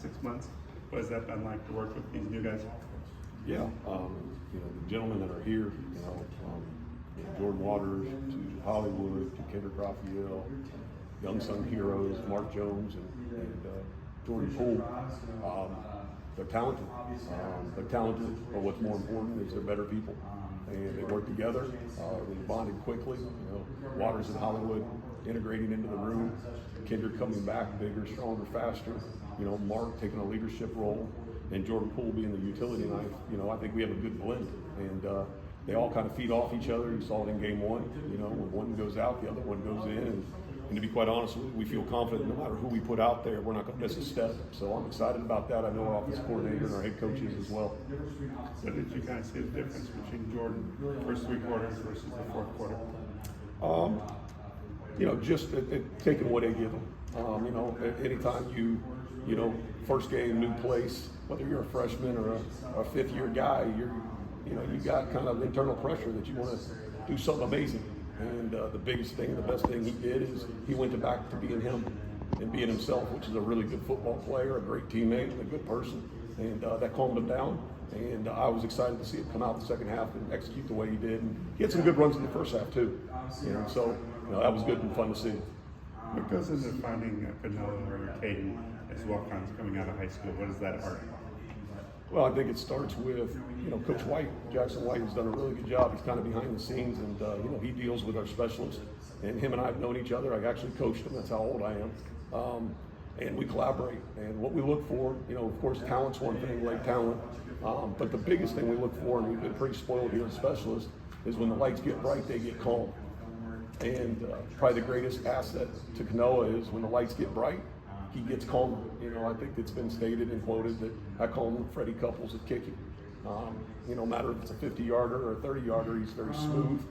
6 months. What has that been like to work with these new guys? Yeah, the gentlemen that are here, from Jordan Waters to Hollywood to Kendrick Raphael, young son heroes, Mark Jones and Jordan Poole. They're talented. But what's more important is they're better people. And they work together. They bonded quickly. Waters and Hollywood integrating into the room. Kendrick coming back bigger, stronger, faster. Mark taking a leadership role, and Jordan Poole being the utility knife. I think we have a good blend, and they all kind of feed off each other. You saw it in game one. When one goes out, the other one goes in. And to be quite honest, we feel confident no matter who we put out there, we're not going to miss a step. So I'm excited about that. I know our offensive coordinator and our head coaches as well. So did you kind of see the difference between Jordan first 3 quarters versus the fourth quarter? Just taking what they give them. Anytime you first game, new place, whether you're a freshman or a fifth-year guy, you got kind of internal pressure that you want to do something amazing. And the biggest thing, the best thing he did is he went back to being him and being himself, which is a really good football player, a great teammate, and a good person. And that calmed him down. And I was excited to see it come out the second half and execute the way he did. And he had some good runs in the first half too. So that was good and fun to see. What goes into finding Canoa or Caden as walk-ons coming out of high school? What is that art? Well, I think it starts with, Coach White. Jackson White has done a really good job. He's kind of behind the scenes, and, he deals with our specialists. And him and I have known each other. I actually coached him. That's how old I am. And we collaborate. And what we look for, of course, talent's one thing, like talent. But the biggest thing we look for, and we've been pretty spoiled here as specialists, is when the lights get bright, they get calm. And probably the greatest asset to Canoa is when the lights get bright, he gets calmer. I think it's been stated and quoted that I call him Freddie Couples at kicking. No matter if it's a 50-yarder or a 30-yarder, he's very smooth,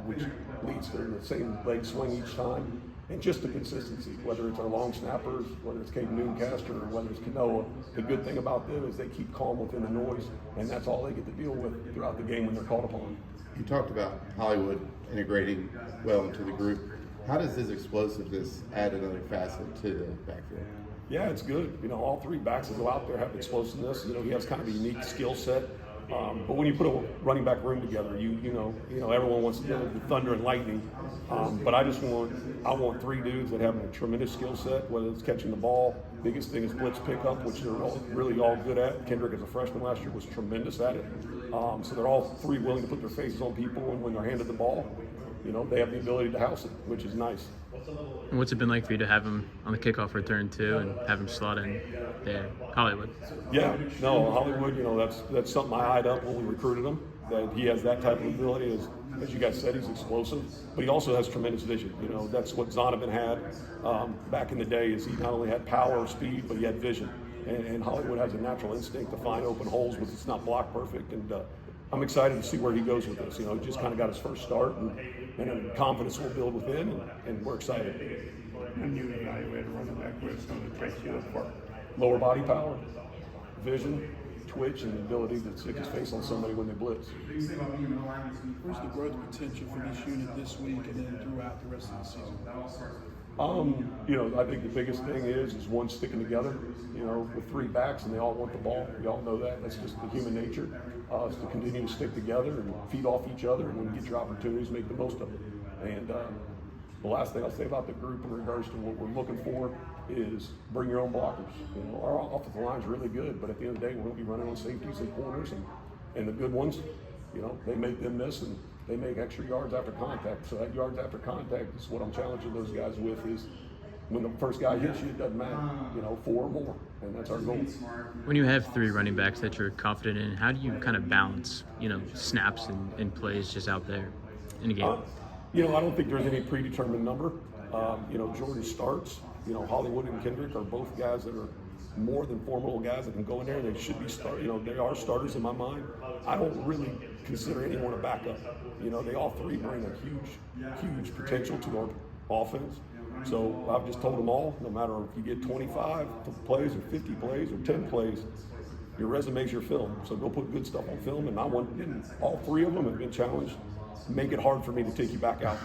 which leads to the same leg swing each time. And just the consistency, whether it's our long snappers, whether it's Caden Newcaster, or whether it's Canoa, the good thing about them is they keep calm within the noise, and that's all they get to deal with throughout the game when they're called upon. You talked about Hollywood integrating well into the group. How does his explosiveness add another facet to the backfield? Yeah, it's good. All 3 backs that go out there have explosiveness. He has kind of a unique skill set. But when you put a running back room together, everyone wants to deal with the thunder and lightning. But I want 3 dudes that have a tremendous skill set, whether it's catching the ball. Biggest thing is blitz pickup, which they're really all good at. Kendrick, as a freshman last year, was tremendous at it. So they're all 3 willing to put their faces on people, and when they're handed the ball, they have the ability to house it, which is nice. And what's it been like for you to have him on the kickoff return too, and have him slot in there, Hollywood? Yeah, no, Hollywood. That's something I eyed up when we recruited him. That he has that type of ability. As you guys said, he's explosive, but he also has tremendous vision. That's what Zonovan had back in the day. Is he not only had power, speed, but he had vision. And Hollywood has a natural instinct to find open holes, but it's not block perfect. And I'm excited to see where he goes with this. He just kind of got his first start, and confidence will build within, and we're excited. When you evaluate a running back, what are some of the traits you look for? Lower body power, vision, twitch, and the ability to stick his face on somebody when they blitz. Where's the growth potential for this unit this week and then throughout the rest of the season? I think the biggest thing is one sticking together, with 3 backs and they all want the ball. We all know that. That's just the human nature, is to continue to stick together and feed off each other, and when you get your opportunities, make the most of it. And the last thing I'll say about the group in regards to what we're looking for is bring your own blockers. Our offensive line is really good, but at the end of the day, we're going to be running on safeties and corners, and the good ones, they make them miss, and they make extra yards after contact. So that yards after contact is what I'm challenging those guys with, is when the first guy hits you, it doesn't matter, 4 or more, and that's our goal. When you have 3 running backs that you're confident in, how do you kind of balance, snaps and plays just out there in a game? I don't think there's any predetermined number. Jordan starts. Hollywood and Kendrick are both guys that are more than formidable guys that can go in there. They should be they are starters in my mind. I don't really consider anyone a backup. They all 3 bring a huge potential to our offense. So I've just told them all, no matter if you get 25 plays or 50 plays or 10 plays, your resume's your film. So go put good stuff on film, and all 3 of them have been challenged. Make it hard for me to take you back out.